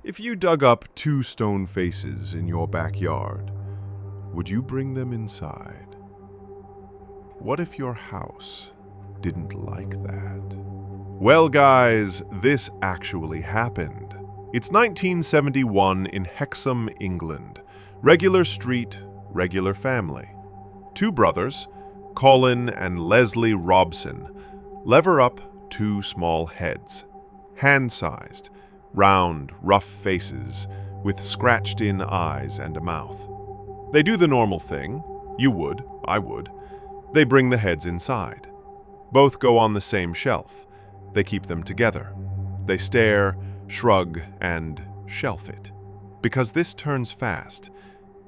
If you dug up two stone faces in your backyard, would you bring them inside? What if your house didn't like that? Well, guys, this actually happened. It's 1971 in Hexham, England. Regular street, regular family. Two brothers, Colin and Leslie Robson, lever up two small heads, hand-sized, round, rough faces with scratched-in eyes and a mouth. They do the normal thing. You would, I would. They bring the heads inside. Both go on the same shelf. They keep them together. They stare, shrug, and shelf it. Because this turns fast,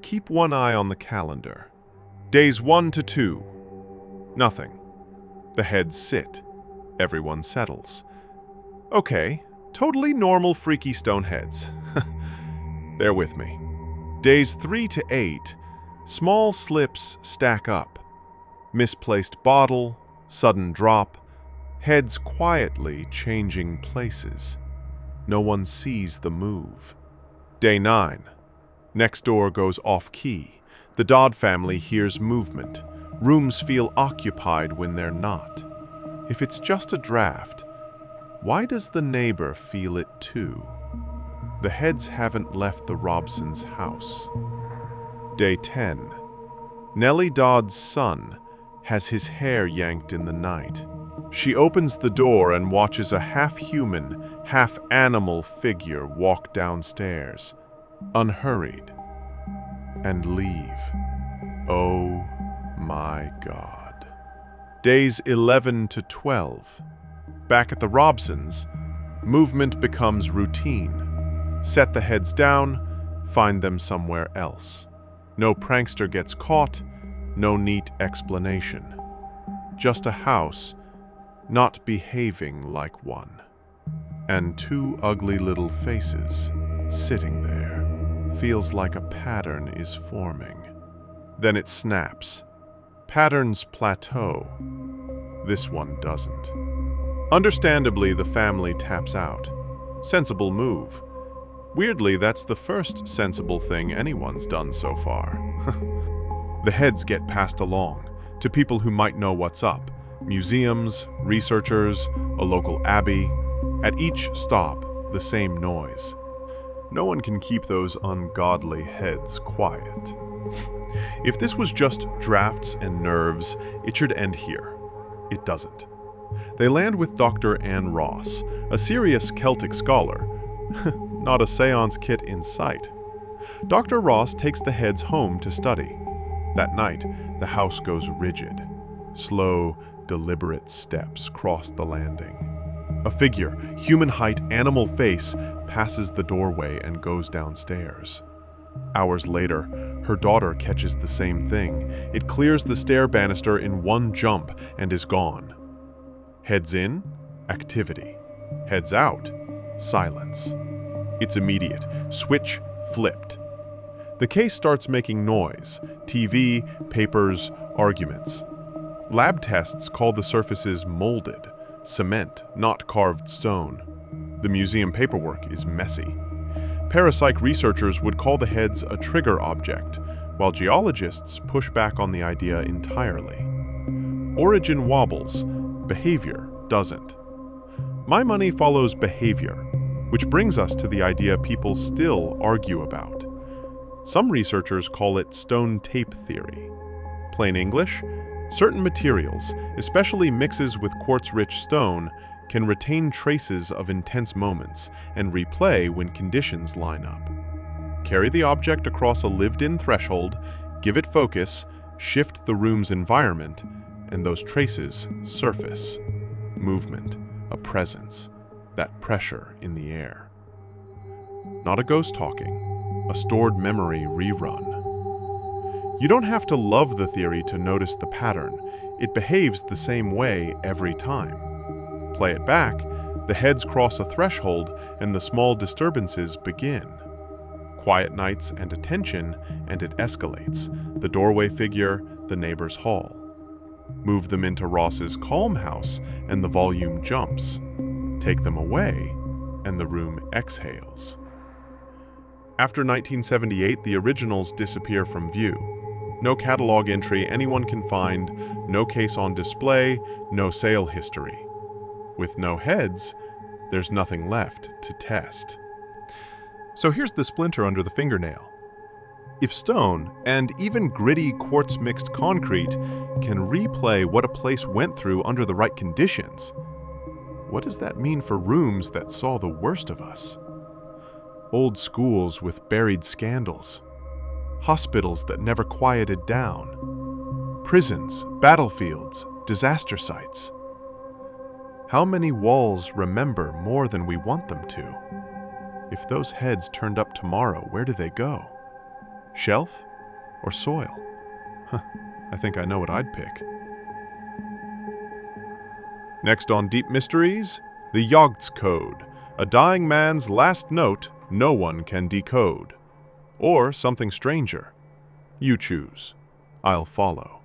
keep one eye on the calendar. Days 1 to 2. Nothing. The heads sit. Everyone settles. Okay, totally normal freaky stone heads. Bear with me. Days 3 to 8. Small slips stack up. Misplaced bottle, sudden drop, heads quietly changing places. No one sees the move. Day 9. Next door goes off-key. The Dodd family hears movement. Rooms feel occupied when they're not. If it's just a draft, why does the neighbor feel it too? The heads haven't left the Robsons' house. Day 10. Nellie Dodd's son has his hair yanked in the night. She opens the door and watches a half-human, half-animal figure walk downstairs, unhurried, and leave. Oh my God. Days 11 to 12. Back at the Robsons, movement becomes routine. Set the heads down, find them somewhere else. No prankster gets caught, no neat explanation. Just a house not behaving like one. And two ugly little faces sitting there. Feels like a pattern is forming. Then it snaps. Patterns plateau. This one doesn't. Understandably, the family taps out. Sensible move. Weirdly, that's the first sensible thing anyone's done so far. The heads get passed along to people who might know what's up. Museums, researchers, a local abbey. At each stop, the same noise. No one can keep those ungodly heads quiet. If this was just drafts and nerves, it should end here. It doesn't. They land with Dr. Anne Ross, a serious Celtic scholar. Not a seance kit in sight. Dr. Ross takes the heads home to study. That night, the house goes rigid. Slow, deliberate steps cross the landing. A figure, human height, animal face, passes the doorway and goes downstairs. Hours later, her daughter catches the same thing. It clears the stair banister in one jump and is gone. Heads in, activity. Heads out, silence. It's immediate. Switch flipped. The case starts making noise. TV, papers, arguments. Lab tests call the surfaces molded. Cement, not carved stone. The museum paperwork is messy. Parapsych researchers would call the heads a trigger object, while geologists push back on the idea entirely. Origin wobbles, behavior doesn't. My money follows behavior, which brings us to the idea people still argue about. Some researchers call it stone tape theory. Plain English? Certain materials, especially mixes with quartz-rich stone, can retain traces of intense moments and replay when conditions line up. Carry the object across a lived-in threshold, give it focus, shift the room's environment, and those traces surface. Movement, a presence, that pressure in the air. Not a ghost talking, a stored memory rerun. You don't have to love the theory to notice the pattern. It behaves the same way every time. Play it back, the heads cross a threshold and the small disturbances begin. Quiet nights and attention, and it escalates. The doorway figure, the neighbor's hall. Move them into Ross's calm house, and the volume jumps. Take them away, and the room exhales. After 1978, the originals disappear from view. No catalog entry anyone can find, no case on display, no sale history. With no heads, there's nothing left to test. So here's the splinter under the fingernail. If stone, and even gritty quartz-mixed concrete, can replay what a place went through under the right conditions, what does that mean for rooms that saw the worst of us? Old schools with buried scandals, hospitals that never quieted down, prisons, battlefields, disaster sites. How many walls remember more than we want them to? If those heads turned up tomorrow, where do they go? Shelf or soil? I think I know what I'd pick. Next on Deep Mysteries, the Yoght's Code, a dying man's last note no one can decode. Or something stranger. You choose. I'll follow.